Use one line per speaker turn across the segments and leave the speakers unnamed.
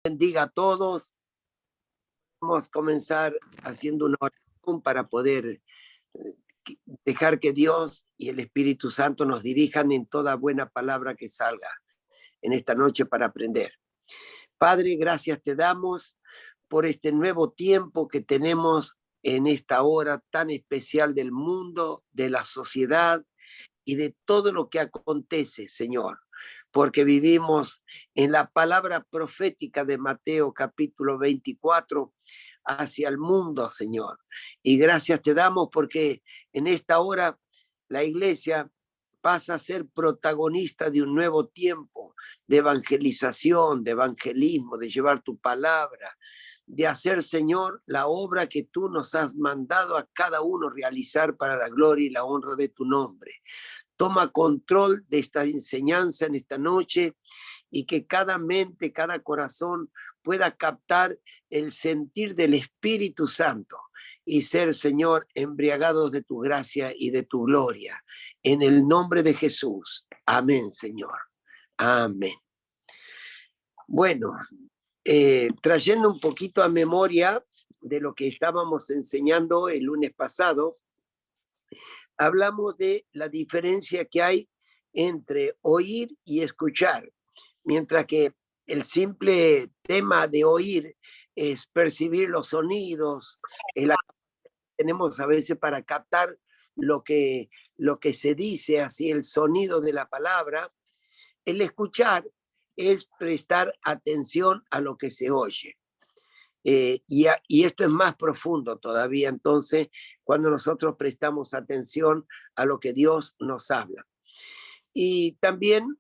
Bendiga a todos. Vamos a comenzar haciendo una oración para poder dejar que Dios y el Espíritu Santo nos dirijan en toda buena palabra que salga en esta noche para aprender. Padre, gracias te damos por este nuevo tiempo que tenemos en esta hora tan especial del mundo, de la sociedad y de todo lo que acontece, Señor, porque vivimos en la palabra profética de Mateo capítulo 24 hacia el mundo, Señor. Y gracias te damos porque en esta hora la iglesia pasa a ser protagonista de un nuevo tiempo de evangelización, de evangelismo, de llevar tu palabra, de hacer, Señor, la obra que tú nos has mandado a cada uno realizar para la gloria y la honra de tu nombre. Toma control de esta enseñanza en esta noche y que cada mente, cada corazón pueda captar el sentir del Espíritu Santo y ser, Señor, embriagados de tu gracia y de tu gloria. En el nombre de Jesús. Amén, Señor. Amén. Bueno, trayendo un poquito a memoria de lo que estábamos enseñando el lunes pasado, hablamos de la diferencia que hay entre oír y escuchar, mientras que el simple tema de oír es percibir los sonidos, el tenemos a veces para captar lo que se dice, así el sonido de la palabra. El escuchar es prestar atención a lo que se oye. Y esto es más profundo todavía, entonces, cuando nosotros prestamos atención a lo que Dios nos habla. Y también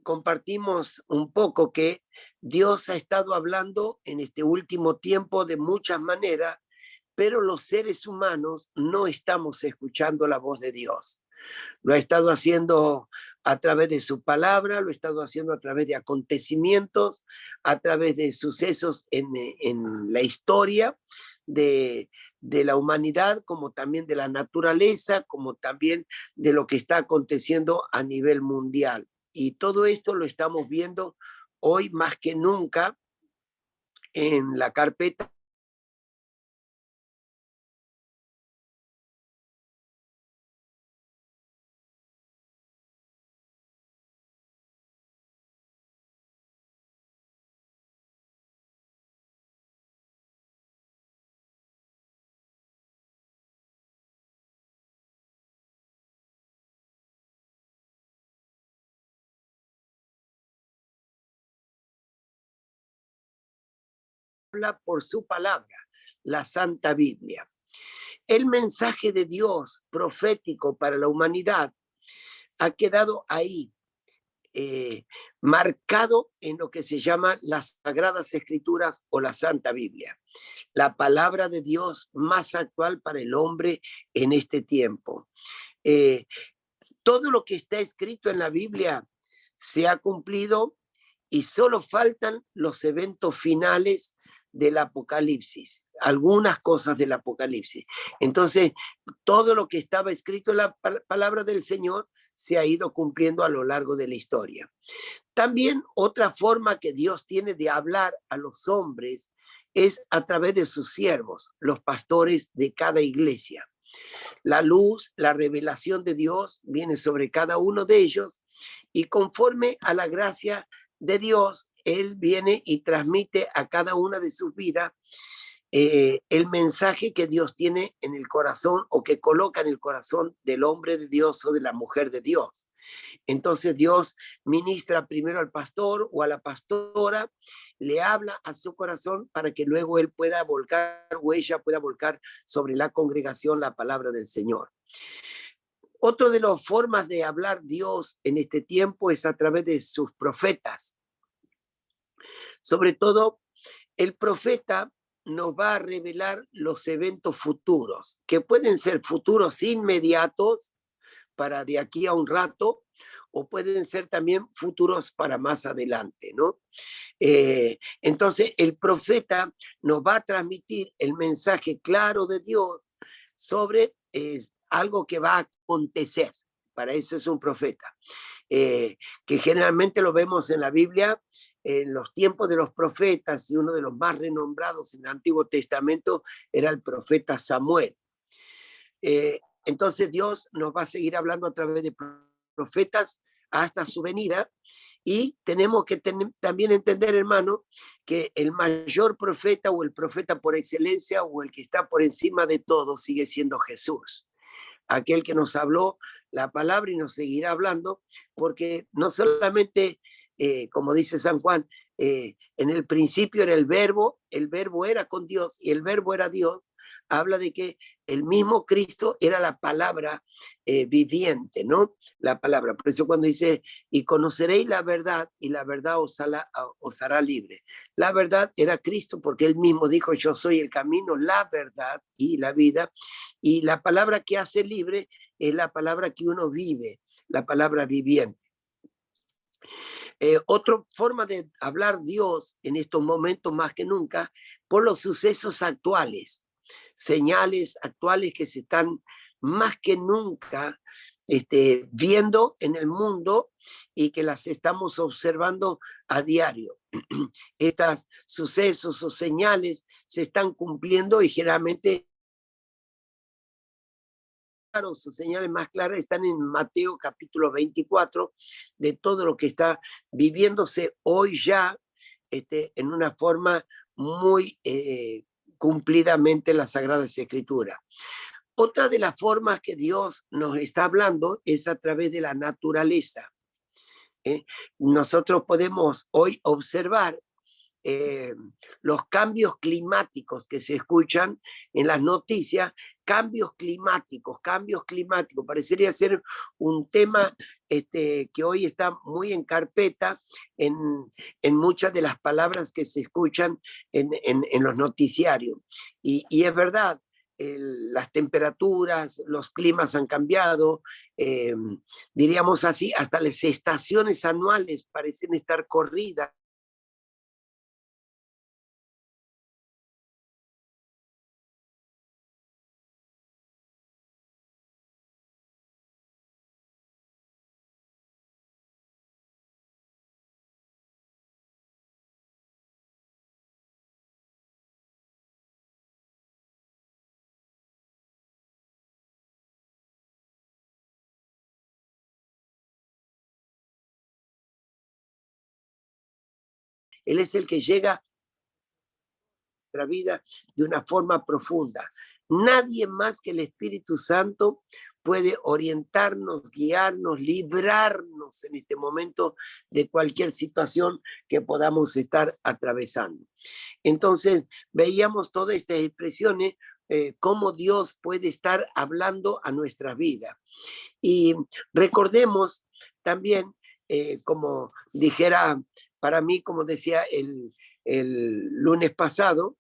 compartimos un poco que Dios ha estado hablando en este último tiempo de muchas maneras, pero los seres humanos no estamos escuchando la voz de Dios. Lo ha estado haciendo a través de su palabra, lo ha estado haciendo a través de acontecimientos, a través de sucesos en la historia de la humanidad, como también de la naturaleza, como también de lo que está aconteciendo a nivel mundial. Y todo esto lo estamos viendo hoy más que nunca en la carpeta por su palabra, la Santa Biblia. El mensaje de Dios profético para la humanidad ha quedado ahí, marcado en lo que se llama las Sagradas Escrituras o la Santa Biblia, la palabra de Dios más actual para el hombre en este tiempo. Todo lo que está escrito en la Biblia se ha cumplido y solo faltan los eventos finales del Apocalipsis, algunas cosas del Apocalipsis. Entonces, todo lo que estaba escrito en la palabra del Señor se ha ido cumpliendo a lo largo de la historia. También otra forma que Dios tiene de hablar a los hombres es a través de sus siervos, los pastores de cada iglesia. La luz, la revelación de Dios viene sobre cada uno de ellos y conforme a la gracia de Dios, Él viene y transmite a cada una de sus vidas el mensaje que Dios tiene en el corazón o que coloca en el corazón del hombre de Dios o de la mujer de Dios. Entonces Dios ministra primero al pastor o a la pastora, le habla a su corazón para que luego él pueda volcar o ella pueda volcar sobre la congregación la palabra del Señor. Otra de las formas de hablar Dios en este tiempo es a través de sus profetas. Sobre todo, el profeta nos va a revelar los eventos futuros, que pueden ser futuros inmediatos para de aquí a un rato, o pueden ser también futuros para más adelante, ¿no? Entonces, el profeta nos va a transmitir el mensaje claro de Dios sobre algo que va a acontecer. Para eso es un profeta. Que generalmente lo vemos en la Biblia en los tiempos de los profetas, y uno de los más renombrados en el Antiguo Testamento era el profeta Samuel. Entonces Dios nos va a seguir hablando a través de profetas hasta su venida, y tenemos que también entender, hermano, que el mayor profeta o el profeta por excelencia o el que está por encima de todo sigue siendo Jesús, aquel que nos habló la palabra y nos seguirá hablando, porque no solamente, como dice San Juan, en el principio era el verbo era con Dios y el verbo era Dios. Habla de que el mismo Cristo era la palabra viviente, ¿no? La palabra. Por eso cuando dice, y conoceréis la verdad, y la verdad os hará libre. La verdad era Cristo, porque él mismo dijo, yo soy el camino, la verdad y la vida. Y la palabra que hace libre es la palabra que uno vive, la palabra viviente. Otra forma de hablar Dios en estos momentos más que nunca, por los sucesos actuales, señales actuales que se están más que nunca viendo en el mundo y que las estamos observando a diario. Estos sucesos o señales se están cumpliendo y generalmente o señales más claras están en Mateo capítulo 24, de todo lo que está viviéndose hoy ya en una forma muy cumplidamente en las Sagradas Escrituras. Otra de las formas que Dios nos está hablando es a través de la naturaleza. Nosotros podemos hoy observar los cambios climáticos que se escuchan en las noticias, cambios climáticos, parecería ser un tema que hoy está muy en carpeta en muchas de las palabras que se escuchan en los noticiarios. Y es verdad, las temperaturas, los climas han cambiado, diríamos así, hasta las estaciones anuales parecen estar corridas. Él es el que llega a nuestra vida de una forma profunda. Nadie más que el Espíritu Santo puede orientarnos, guiarnos, librarnos en este momento de cualquier situación que podamos estar atravesando. Entonces, veíamos todas estas expresiones, cómo Dios puede estar hablando a nuestra vida. Y recordemos también, como dijera para mí, como decía el lunes pasado,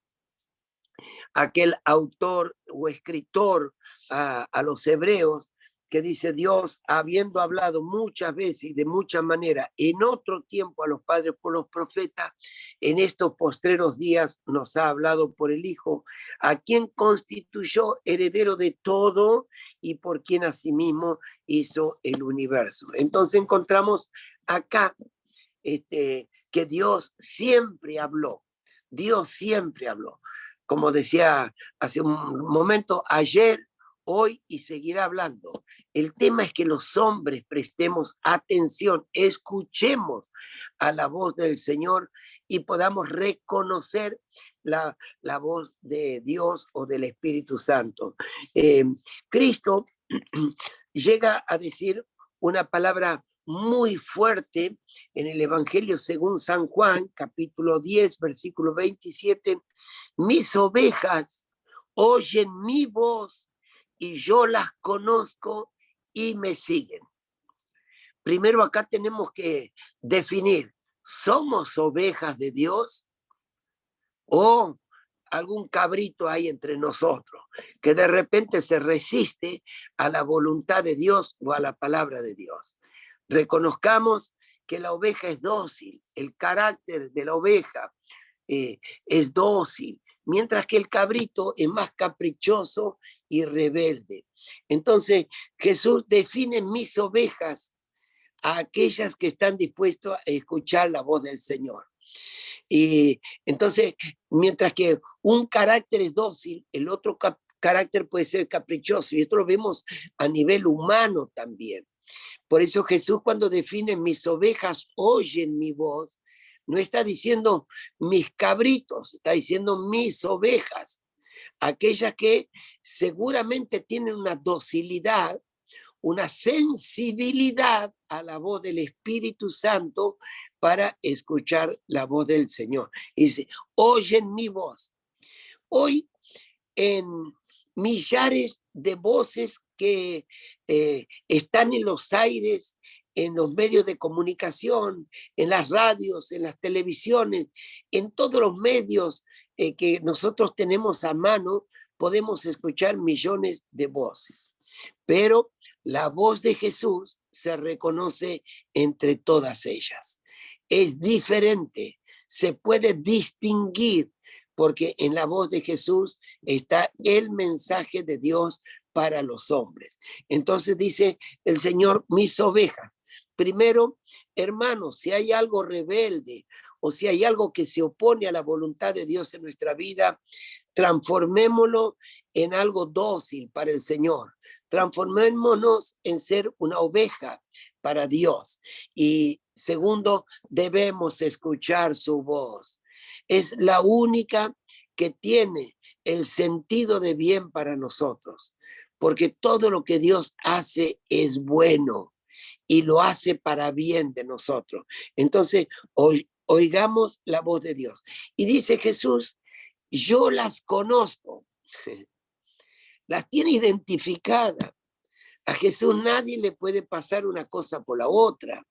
aquel autor o escritor a los hebreos que dice Dios, habiendo hablado muchas veces y de muchas maneras en otro tiempo a los padres por los profetas, en estos postreros días nos ha hablado por el Hijo, a quien constituyó heredero de todo y por quien asimismo hizo el universo. Entonces encontramos acá que Dios siempre habló. Dios siempre habló. Como decía hace un momento, ayer, hoy y seguirá hablando. El tema es que los hombres prestemos atención, escuchemos a la voz del Señor y podamos reconocer la voz de Dios o del Espíritu Santo. Cristo llega a decir una palabra muy fuerte en el Evangelio según San Juan, capítulo 10, versículo 27, mis ovejas oyen mi voz y yo las conozco y me siguen. Primero acá tenemos que definir, ¿somos ovejas de Dios o algún cabrito hay entre nosotros que de repente se resiste a la voluntad de Dios o a la palabra de Dios? Reconozcamos que la oveja es dócil, el carácter de la oveja es dócil, mientras que el cabrito es más caprichoso y rebelde. Entonces Jesús define mis ovejas a aquellas que están dispuestos a escuchar la voz del Señor. Y entonces, mientras que un carácter es dócil, el otro carácter puede ser caprichoso, y esto lo vemos a nivel humano también. Por eso Jesús, cuando define mis ovejas oyen mi voz, no está diciendo mis cabritos, está diciendo mis ovejas, aquellas que seguramente tienen una docilidad, una sensibilidad a la voz del Espíritu Santo para escuchar la voz del Señor. Y dice, oyen mi voz. Hoy, en millares de voces que están en los aires, en los medios de comunicación, en las radios, en las televisiones, en todos los medios que nosotros tenemos a mano, podemos escuchar millones de voces. Pero la voz de Jesús se reconoce entre todas ellas. Es diferente, se puede distinguir, porque en la voz de Jesús está el mensaje de Dios para los hombres. Entonces dice el Señor, mis ovejas. Primero, hermanos, si hay algo rebelde o si hay algo que se opone a la voluntad de Dios en nuestra vida, transformémoslo en algo dócil para el Señor. Transformémonos en ser una oveja para Dios. Y segundo, debemos escuchar su voz. Es la única que tiene el sentido de bien para nosotros, porque todo lo que Dios hace es bueno y lo hace para bien de nosotros. Entonces, oigamos la voz de Dios. Y dice Jesús, yo las conozco, las tiene identificadas. A Jesús nadie le puede pasar una cosa por la otra.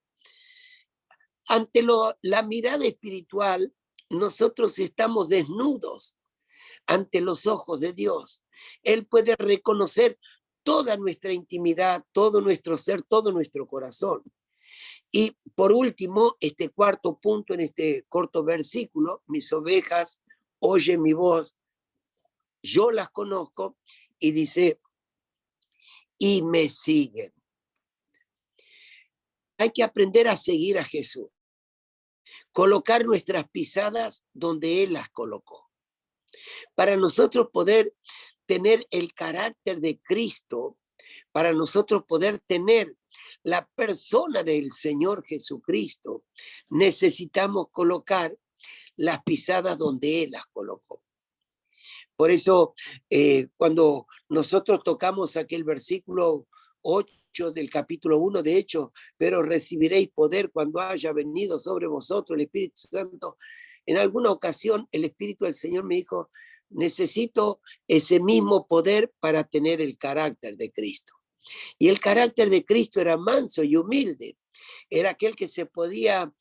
Ante la mirada espiritual, nosotros estamos desnudos ante los ojos de Dios. Él puede reconocer toda nuestra intimidad, todo nuestro ser, todo nuestro corazón. Y por último, este cuarto punto en este corto versículo, mis ovejas oyen mi voz, yo las conozco, y dice, y me siguen. Hay que aprender a seguir a Jesús, colocar nuestras pisadas donde Él las colocó. Para nosotros poder tener el carácter de Cristo, para nosotros poder tener la persona del Señor Jesucristo, necesitamos colocar las pisadas donde Él las colocó. Por eso, cuando nosotros tocamos aquel versículo 8 del capítulo 1 de Hechos, pero recibiréis poder cuando haya venido sobre vosotros el Espíritu Santo. En alguna ocasión el Espíritu del Señor me dijo, necesito ese mismo poder para tener el carácter de Cristo. Y el carácter de Cristo era manso y humilde. Era aquel que se podía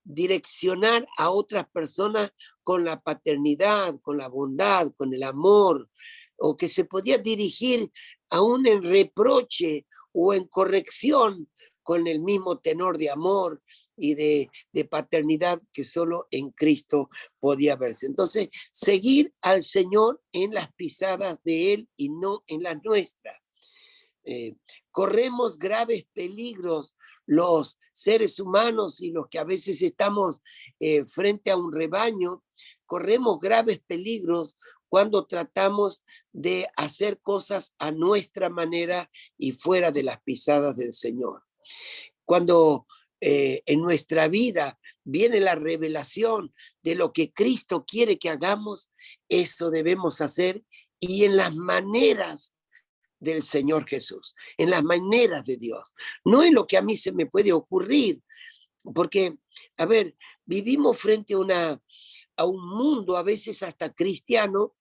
direccionar a otras personas con la paternidad, con la bondad, con el amor, o que se podía dirigir aún en reproche o en corrección con el mismo tenor de amor y de paternidad que solo en Cristo podía verse. Entonces, seguir al Señor en las pisadas de Él y no en las nuestras. Corremos graves peligros los seres humanos y los que a veces estamos frente a un rebaño, corremos graves peligros cuando tratamos de hacer cosas a nuestra manera y fuera de las pisadas del Señor. Cuando en nuestra vida viene la revelación de lo que Cristo quiere que hagamos, eso debemos hacer y en las maneras del Señor Jesús, en las maneras de Dios, no en lo que a mí se me puede ocurrir, porque, a ver, vivimos frente a un mundo a veces hasta cristiano,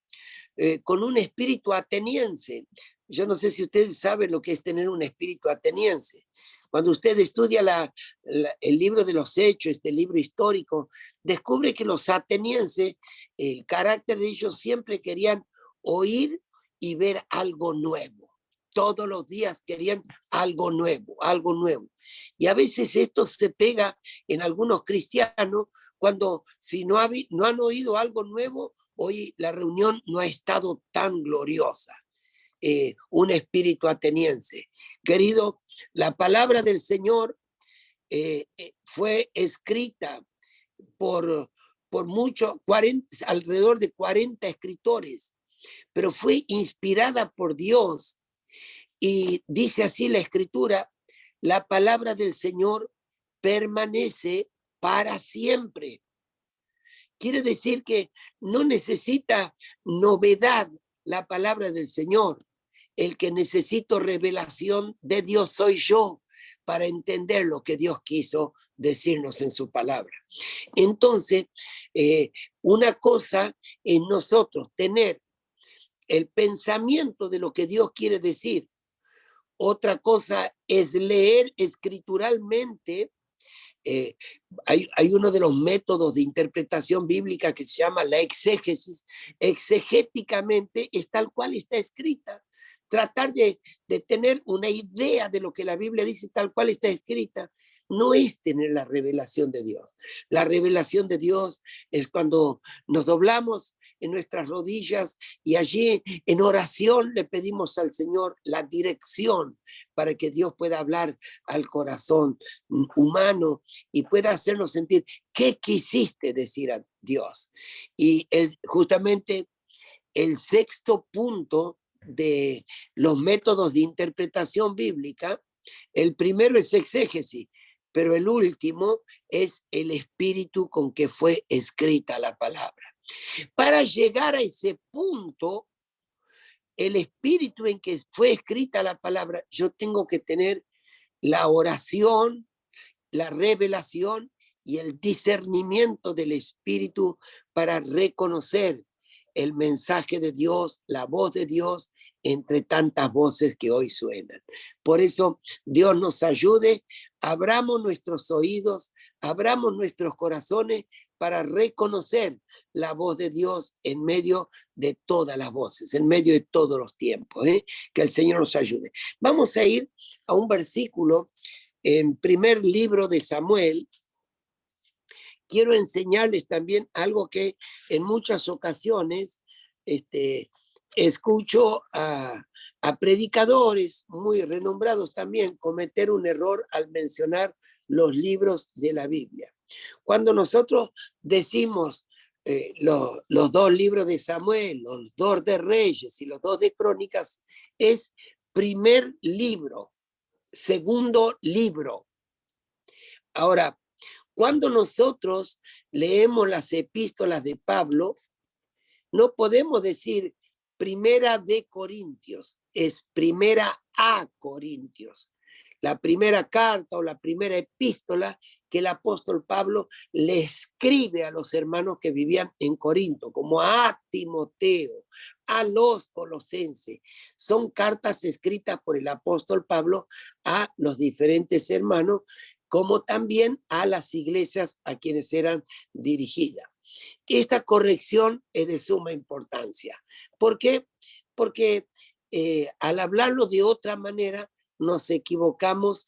con un espíritu ateniense. Yo no sé si ustedes saben lo que es tener un espíritu ateniense. Cuando usted estudia el libro de los Hechos, este libro histórico, descubre que los atenienses, el carácter de ellos siempre querían oír y ver algo nuevo. Todos los días querían algo nuevo, algo nuevo. Y a veces esto se pega en algunos cristianos cuando si no han oído algo nuevo, hoy la reunión no ha estado tan gloriosa. Un espíritu ateniense. Querido, la palabra del Señor fue escrita por, por mucho, alrededor de 40 escritores, pero fue inspirada por Dios. Y dice así la escritura: la palabra del Señor permanece para siempre. Quiere decir que no necesita novedad la palabra del Señor. El que necesito revelación de Dios soy yo para entender lo que Dios quiso decirnos en su palabra. Entonces, una cosa es nosotros tener el pensamiento de lo que Dios quiere decir. Otra cosa es leer escrituralmente. Hay uno de los métodos de interpretación bíblica que se llama la exégesis. Exegéticamente es tal cual está escrita. Tratar de tener una idea de lo que la Biblia dice tal cual está escrita no es tener la revelación de Dios. La revelación de Dios es cuando nos doblamos en nuestras rodillas y allí en oración le pedimos al Señor la dirección para que Dios pueda hablar al corazón humano y pueda hacernos sentir qué quisiste decir a Dios. Y justamente el sexto punto de los métodos de interpretación bíblica, el primero es exégesis, pero el último es el espíritu con que fue escrita la palabra. Para llegar a ese punto, el espíritu en que fue escrita la palabra, yo tengo que tener la oración, la revelación y el discernimiento del espíritu para reconocer el mensaje de Dios, la voz de Dios, entre tantas voces que hoy suenan. Por eso, Dios nos ayude, abramos nuestros oídos, abramos nuestros corazones para reconocer la voz de Dios en medio de todas las voces, en medio de todos los tiempos. Que el Señor nos ayude. Vamos a ir a un versículo en primer libro de Samuel. Quiero enseñarles también algo que en muchas ocasiones escucho a predicadores muy renombrados también cometer un error al mencionar los libros de la Biblia. Cuando nosotros decimos los dos libros de Samuel, los dos de Reyes y los dos de Crónicas, es primer libro, segundo libro. Ahora, cuando nosotros leemos las epístolas de Pablo, no podemos decir primera de Corintios, es primera a Corintios. La primera carta o la primera epístola que el apóstol Pablo le escribe a los hermanos que vivían en Corinto, como a Timoteo, a los colosenses. Son cartas escritas por el apóstol Pablo a los diferentes hermanos, como también a las iglesias a quienes eran dirigidas. Esta corrección es de suma importancia. ¿Por qué? Porque al hablarlo de otra manera, nos equivocamos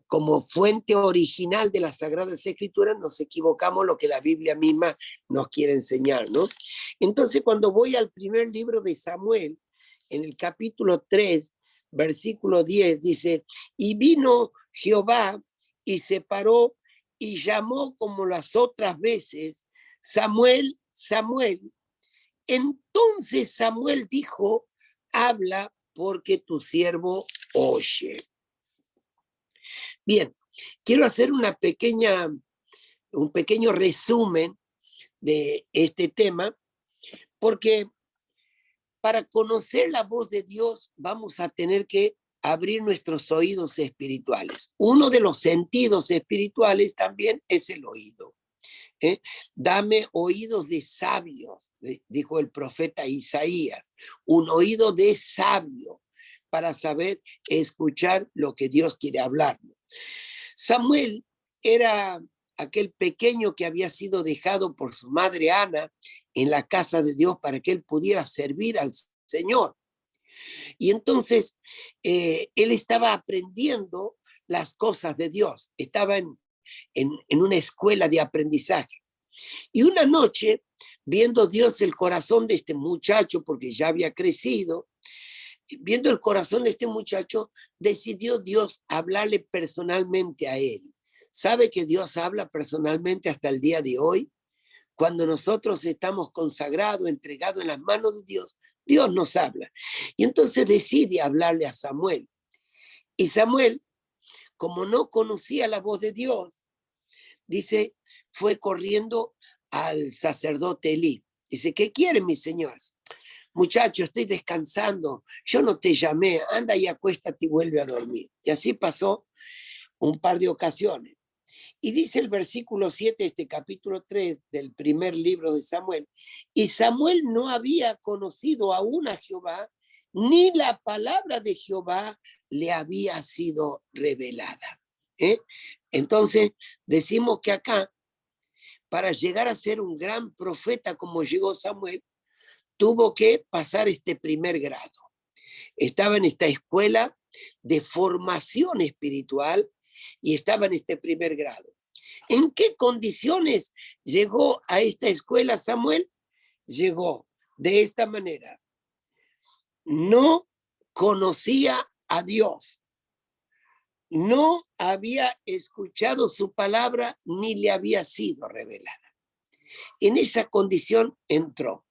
como fuente original de las Sagradas Escrituras, nos equivocamos lo que la Biblia misma nos quiere enseñar, ¿no? Entonces, cuando voy al primer libro de Samuel, en el capítulo 3, versículo 10, dice: y vino Jehová y se paró y llamó como las otras veces: Samuel, Samuel. Entonces Samuel dijo: habla, porque tu siervo oye. Bien, quiero hacer un pequeño resumen de este tema, porque para conocer la voz de Dios vamos a tener que abrir nuestros oídos espirituales. Uno de los sentidos espirituales también es el oído. Dame oídos de sabios, dijo el profeta Isaías, un oído de sabio para saber escuchar lo que Dios quiere hablarnos. Samuel era aquel pequeño que había sido dejado por su madre Ana en la casa de Dios para que él pudiera servir al Señor. Y entonces él estaba aprendiendo las cosas de Dios, estaba en una escuela de aprendizaje. Y una noche, viendo Dios el corazón de este muchacho, porque ya había crecido, viendo el corazón de este muchacho, decidió Dios hablarle personalmente a él. ¿Sabe que Dios habla personalmente hasta el día de hoy? Cuando nosotros estamos consagrados, entregados en las manos de Dios, Dios nos habla. Y entonces decide hablarle a Samuel. Y Samuel, como no conocía la voz de Dios, dice, fue corriendo al sacerdote Elí. Dice, ¿qué quieren mis señores? Muchacho, estoy descansando, yo no te llamé, anda y acuéstate y vuelve a dormir. Y así pasó un par de ocasiones. Y dice el versículo 7 de este capítulo 3 del primer libro de Samuel, y Samuel no había conocido aún a Jehová, ni la palabra de Jehová le había sido revelada. Entonces, decimos que acá, para llegar a ser un gran profeta como llegó Samuel, tuvo que pasar este primer grado. Estaba en esta escuela de formación espiritual y estaba en este primer grado. ¿En qué condiciones llegó a esta escuela Samuel? Llegó de esta manera. No conocía a Dios. No había escuchado su palabra ni le había sido revelada. En esa condición entró.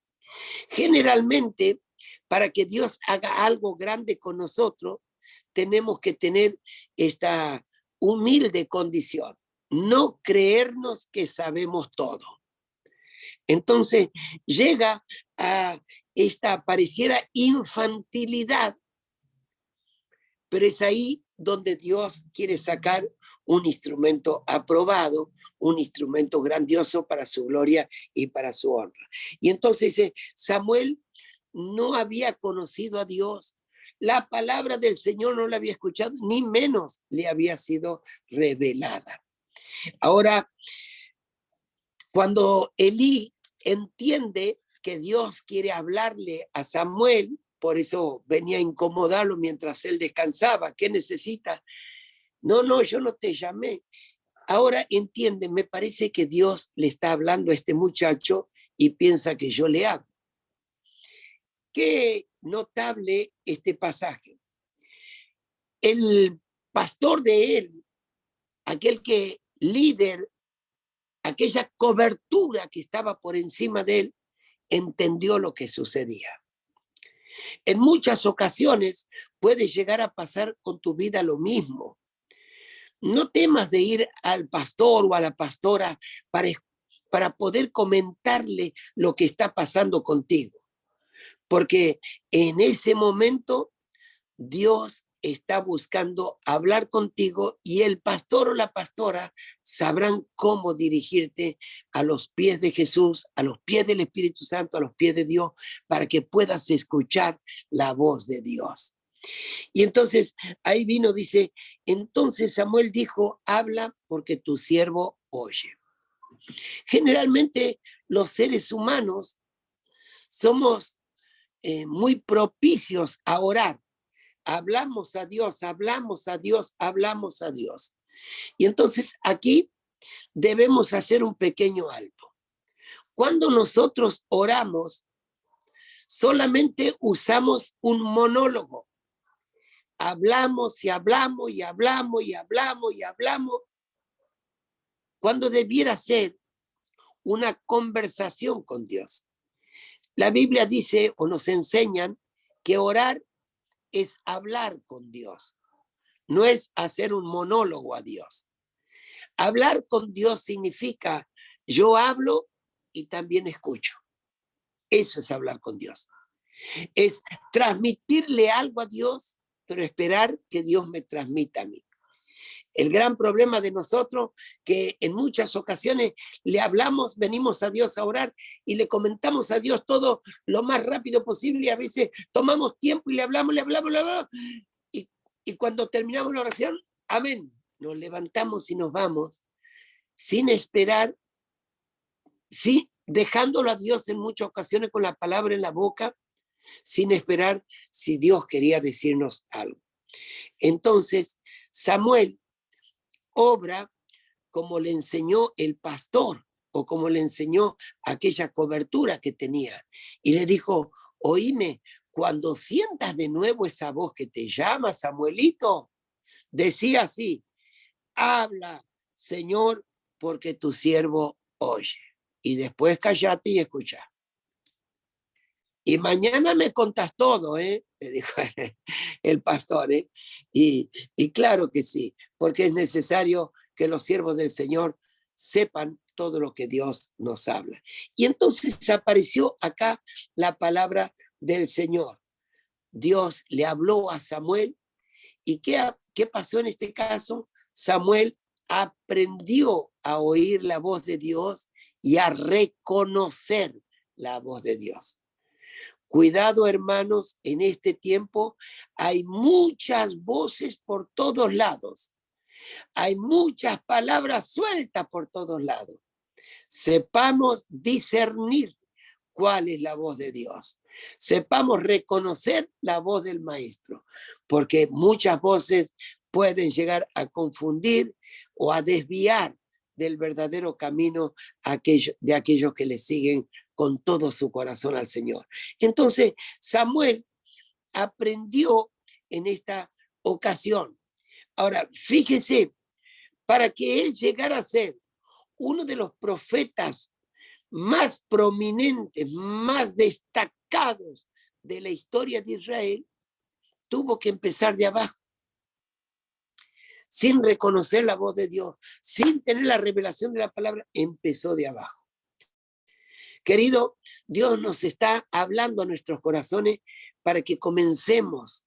Generalmente, para que Dios haga algo grande con nosotros, tenemos que tener esta humilde condición. No creernos que sabemos todo. Entonces llega a esta pareciera infantilidad, pero es ahí donde Dios quiere sacar un instrumento aprobado, un instrumento grandioso para su gloria y para su honra. Y entonces dice, Samuel no había conocido a Dios, la palabra del Señor no la había escuchado, ni menos le había sido revelada. Ahora, cuando Elí entiende que Dios quiere hablarle a Samuel, por eso venía a incomodarlo mientras él descansaba. ¿Qué necesita? No, yo no te llamé. Ahora entiende, me parece que Dios le está hablando a este muchacho y piensa que yo le hablo. Qué notable este pasaje. El pastor de él, aquel que líder, aquella cobertura que estaba por encima de él, entendió lo que sucedía. En muchas ocasiones puede llegar a pasar con tu vida lo mismo. No temas de ir al pastor o a la pastora para poder comentarle lo que está pasando contigo, porque en ese momento Dios está buscando hablar contigo y el pastor o la pastora sabrán cómo dirigirte a los pies de Jesús, a los pies del Espíritu Santo, a los pies de Dios, para que puedas escuchar la voz de Dios. Y entonces ahí vino, dice, entonces Samuel dijo, habla porque tu siervo oye. Generalmente los seres humanos somos muy propicios a orar. Hablamos a Dios, hablamos a Dios, hablamos a Dios. Y entonces aquí debemos hacer un pequeño alto. Cuando nosotros oramos, solamente usamos un monólogo. Hablamos y hablamos y hablamos y hablamos y hablamos, cuando debiera ser una conversación con Dios. La Biblia dice o nos enseñan que orar es hablar con Dios, no es hacer un monólogo a Dios. Hablar con Dios significa yo hablo y también escucho. Eso es hablar con Dios. Es transmitirle algo a Dios, pero esperar que Dios me transmita a mí. El gran problema de nosotros, que en muchas ocasiones le hablamos, venimos a Dios a orar y le comentamos a Dios todo lo más rápido posible y a veces tomamos tiempo y le hablamos, y cuando terminamos la oración, amén, nos levantamos y nos vamos sin esperar, sí, dejándolo a Dios en muchas ocasiones con la palabra en la boca, sin esperar si Dios quería decirnos algo. Entonces, Samuel obra como le enseñó el pastor o como le enseñó aquella cobertura que tenía. Y le dijo, oíme, cuando sientas de nuevo esa voz que te llama, Samuelito, decía así, habla, Señor, porque tu siervo oye. Y después callate y escucha. Y mañana me contás todo, le dijo el pastor. Y claro que sí, porque es necesario que los siervos del Señor sepan todo lo que Dios nos habla. Y entonces apareció acá la palabra del Señor. Dios le habló a Samuel. ¿Y qué pasó en este caso? Samuel aprendió a oír la voz de Dios y a reconocer la voz de Dios. Cuidado, hermanos, en este tiempo hay muchas voces por todos lados. Hay muchas palabras sueltas por todos lados. Sepamos discernir cuál es la voz de Dios. Sepamos reconocer la voz del Maestro, porque muchas voces pueden llegar a confundir o a desviar del verdadero camino de aquellos que le siguen con todo su corazón al Señor. Entonces, Samuel aprendió en esta ocasión. Ahora, fíjese, para que él llegara a ser uno de los profetas más prominentes, más destacados de la historia de Israel, tuvo que empezar de abajo, sin reconocer la voz de Dios, sin tener la revelación de la palabra, empezó de abajo. Querido, Dios nos está hablando a nuestros corazones para que comencemos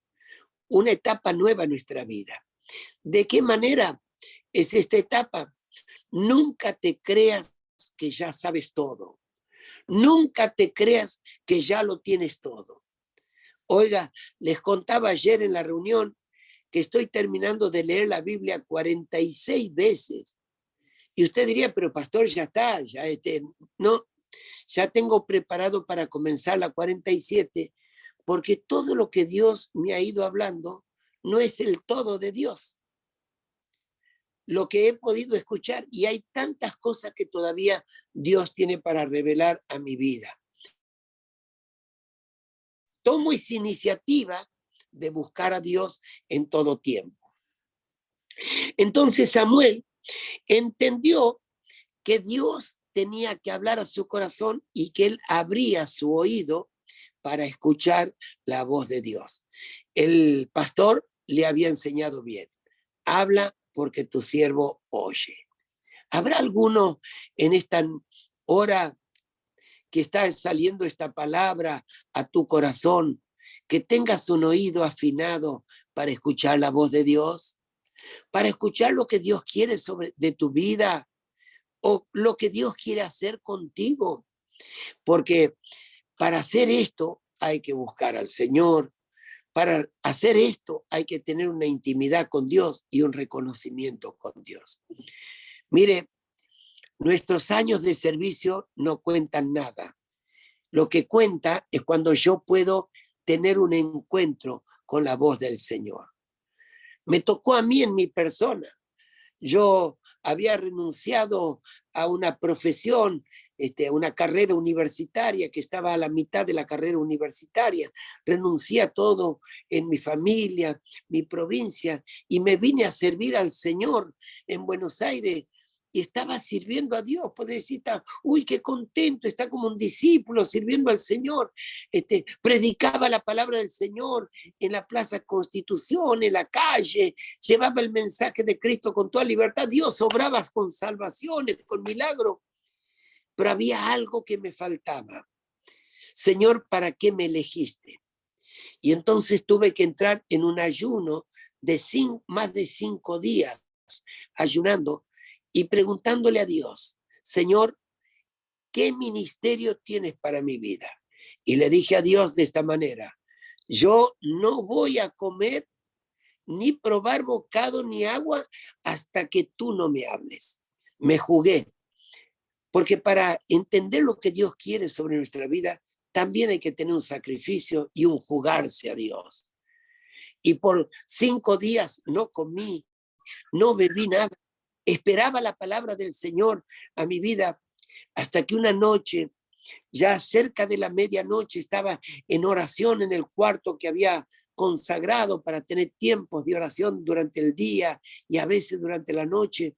una etapa nueva en nuestra vida. ¿De qué manera es esta etapa? Nunca te creas que ya sabes todo. Nunca te creas que ya lo tienes todo. Oiga, les contaba ayer en la reunión que estoy terminando de leer la Biblia 46 veces. Y usted diría, pero pastor, ya está, no, ya tengo preparado para comenzar la 47, porque todo lo que Dios me ha ido hablando no es el todo de Dios. Lo que he podido escuchar, y hay tantas cosas que todavía Dios tiene para revelar a mi vida. Tomo esa iniciativa de buscar a Dios en todo tiempo. Entonces Samuel entendió que Dios tenía que hablar a su corazón y que él abría su oído para escuchar la voz de Dios. El pastor le había enseñado bien. Habla porque tu siervo oye. ¿Habrá alguno en esta hora que está saliendo esta palabra a tu corazón, que tengas un oído afinado para escuchar la voz de Dios, para escuchar lo que Dios quiere de tu vida o lo que Dios quiere hacer contigo? Porque para hacer esto hay que buscar al Señor. Para hacer esto hay que tener una intimidad con Dios y un reconocimiento con Dios. Mire, nuestros años de servicio no cuentan nada. Lo que cuenta es cuando yo puedo tener un encuentro con la voz del Señor. Me tocó a mí en mi persona. Yo había renunciado a una profesión, a una carrera universitaria que estaba a la mitad de la carrera universitaria. Renuncié a todo en mi familia, mi provincia, y me vine a servir al Señor en Buenos Aires. Y estaba sirviendo a Dios, puede decir, uy, qué contento, está como un discípulo sirviendo al Señor. Predicaba la palabra del Señor en la Plaza Constitución, en la calle, llevaba el mensaje de Cristo con toda libertad. Dios obraba con salvaciones, con milagros, pero había algo que me faltaba. Señor, ¿para qué me elegiste? Y entonces tuve que entrar en un ayuno de más de 5 días, ayunando y preguntándole a Dios, Señor, ¿qué ministerio tienes para mi vida? Y le dije a Dios de esta manera, yo no voy a comer ni probar bocado ni agua hasta que tú no me hables. Me jugué, porque para entender lo que Dios quiere sobre nuestra vida, también hay que tener un sacrificio y un jugarse a Dios. Y por 5 días no comí, no bebí nada, esperaba la palabra del Señor a mi vida, hasta que una noche, ya cerca de la medianoche, estaba en oración en el cuarto que había consagrado para tener tiempos de oración durante el día y a veces durante la noche.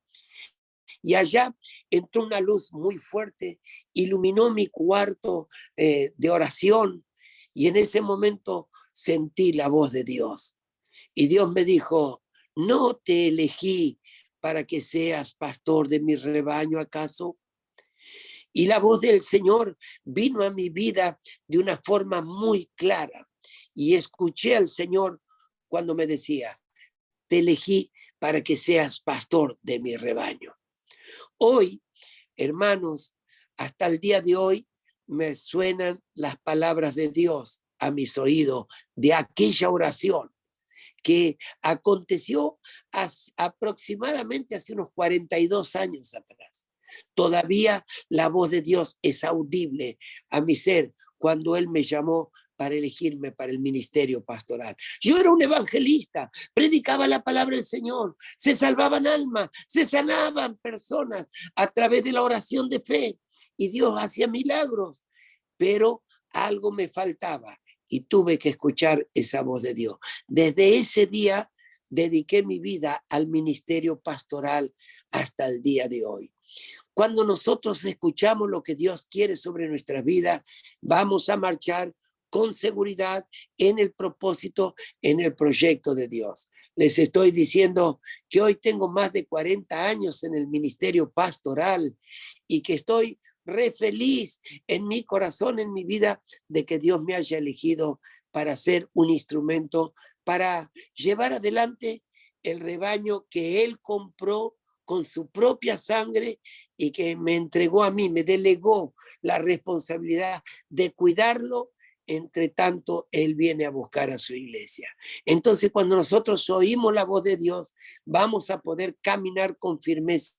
Y allá entró una luz muy fuerte, iluminó mi cuarto de oración, y en ese momento sentí la voz de Dios. Y Dios me dijo, ¿no te elegí para que seas pastor de mi rebaño acaso? Y la voz del Señor vino a mi vida de una forma muy clara. Y escuché al Señor cuando me decía, te elegí para que seas pastor de mi rebaño. Hoy, hermanos, hasta el día de hoy me suenan las palabras de Dios a mis oídos de aquella oración que aconteció aproximadamente hace unos 42 años atrás. Todavía la voz de Dios es audible a mi ser cuando Él me llamó para elegirme para el ministerio pastoral. Yo era un evangelista, predicaba la palabra del Señor, se salvaban almas, se sanaban personas a través de la oración de fe y Dios hacía milagros, pero algo me faltaba y tuve que escuchar esa voz de Dios. Desde ese día dediqué mi vida al ministerio pastoral hasta el día de hoy. Cuando nosotros escuchamos lo que Dios quiere sobre nuestra vida, vamos a marchar con seguridad en el propósito, en el proyecto de Dios. Les estoy diciendo que hoy tengo más de 40 años en el ministerio pastoral y que estoy re feliz en mi corazón, en mi vida, de que Dios me haya elegido para ser un instrumento, para llevar adelante el rebaño que Él compró con su propia sangre y que me entregó a mí, me delegó la responsabilidad de cuidarlo, entre tanto Él viene a buscar a su iglesia. Entonces, cuando nosotros oímos la voz de Dios, vamos a poder caminar con firmeza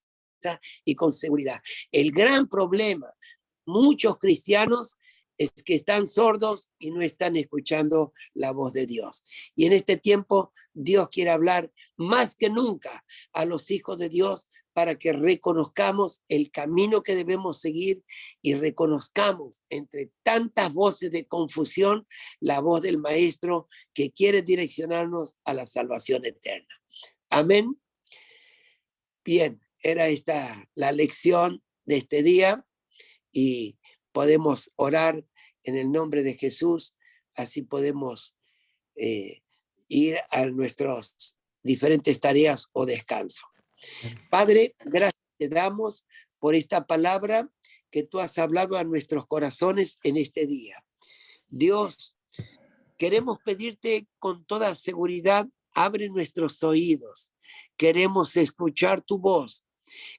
y con seguridad. El gran problema, muchos cristianos, es que están sordos y no están escuchando la voz de Dios. Y en este tiempo Dios quiere hablar más que nunca a los hijos de Dios para que reconozcamos el camino que debemos seguir y reconozcamos entre tantas voces de confusión la voz del Maestro que quiere direccionarnos a la salvación eterna. Amén. Bien, era esta la lección de este día y podemos orar en el nombre de Jesús, así podemos ir a nuestras diferentes tareas o descanso. Padre, gracias te damos por esta palabra que tú has hablado a nuestros corazones en este día. Dios, queremos pedirte con toda seguridad, abre nuestros oídos. Queremos escuchar tu voz.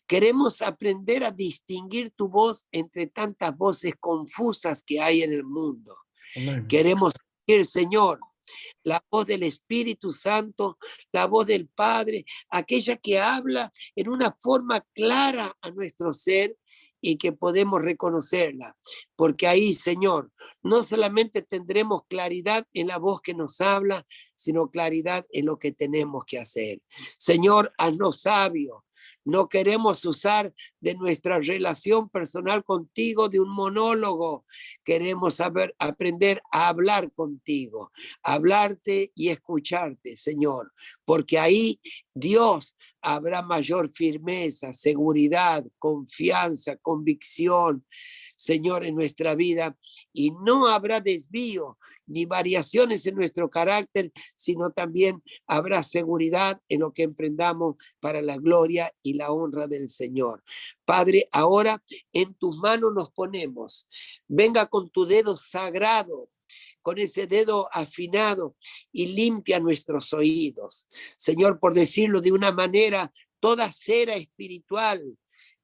Queremos aprender a distinguir tu voz entre tantas voces confusas que hay en el mundo. Amén. Queremos seguir, Señor, la voz del Espíritu Santo, la voz del Padre, aquella que habla en una forma clara a nuestro ser y que podemos reconocerla, porque ahí, Señor, no solamente tendremos claridad en la voz que nos habla, sino claridad en lo que tenemos que hacer. Señor, haznos sabios. No queremos usar de nuestra relación personal contigo de un monólogo. Queremos aprender a hablar contigo, hablarte y escucharte, Señor, porque ahí Dios habrá mayor firmeza, seguridad, confianza, convicción, Señor, en nuestra vida, y no habrá desvío ni variaciones en nuestro carácter, sino también habrá seguridad en lo que emprendamos para la gloria y la honra del Señor. Padre, ahora en tus manos nos ponemos. Venga con tu dedo sagrado, con ese dedo afinado y limpia nuestros oídos. Señor, por decirlo de una manera, toda cera espiritual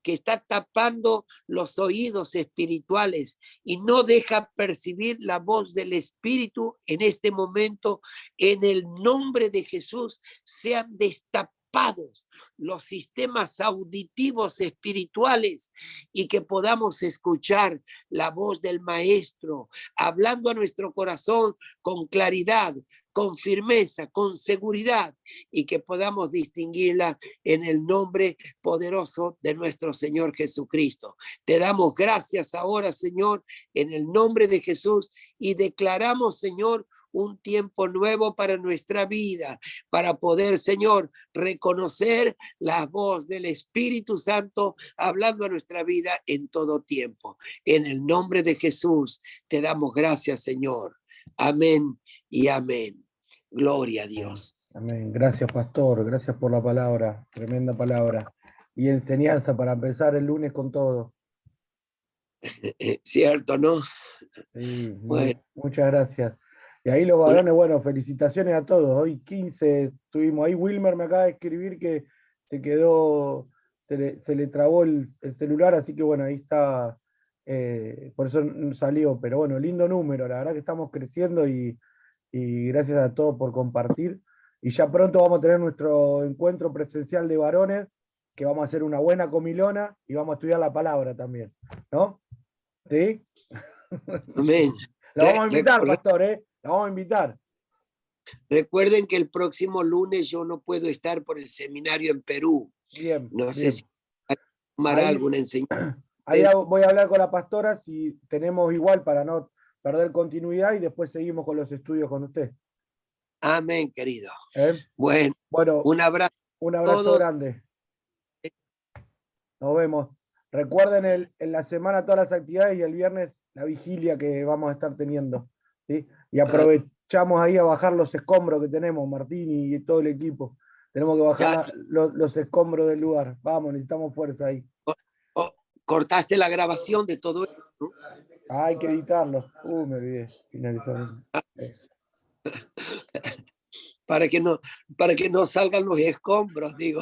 que está tapando los oídos espirituales y no deja percibir la voz del Espíritu en este momento, en el nombre de Jesús, sean destapados los sistemas auditivos espirituales y que podamos escuchar la voz del Maestro hablando a nuestro corazón con claridad, con firmeza, con seguridad, y que podamos distinguirla en el nombre poderoso de nuestro Señor Jesucristo. Te damos gracias ahora, Señor, en el nombre de Jesús, y declaramos, Señor, un tiempo nuevo para nuestra vida, para poder, Señor, reconocer la voz del Espíritu Santo hablando a nuestra vida en todo tiempo. En el nombre de Jesús te damos gracias, Señor. Amén y amén. Gloria a Dios.
Amén. Gracias, pastor. Gracias por la palabra. Tremenda palabra. Y enseñanza para empezar el lunes con todo.
Cierto, ¿no?
Sí,
Bueno,
muchas gracias. Y ahí los varones, bueno, felicitaciones a todos. Hoy 15 estuvimos. Ahí Wilmer me acaba de escribir que se quedó, se le trabó el celular, así que bueno, ahí está. Por eso no salió. Pero bueno, lindo número. La verdad que estamos creciendo y gracias a todos por compartir. Y ya pronto vamos a tener nuestro encuentro presencial de varones, que vamos a hacer una buena comilona y vamos a estudiar la palabra también, ¿no? ¿Sí?
amén.
La vamos a invitar, pastor, ¿eh? La vamos a invitar.
Recuerden que el próximo lunes yo no puedo estar por el seminario en Perú.
Bien.
No
bien.
sé si tomará alguna enseñanza.
Ahí voy a hablar con la pastora si tenemos igual para no perder continuidad y después seguimos con los estudios con usted.
Amén, querido.
¿Eh?
Bueno, un abrazo.
Un abrazo
todos.
grande. Nos vemos. Recuerden en la semana todas las actividades y el viernes la vigilia que vamos a estar teniendo. ¿Sí? Y aprovechamos ahí a bajar los escombros que tenemos, Martín y todo el equipo. Tenemos que bajar los escombros del lugar. Vamos, necesitamos fuerza ahí.
Cortaste la grabación de todo esto, ¿no?
Hay que editarlo. Me olvidé. Finalizar.
Para que no salgan los escombros, digo.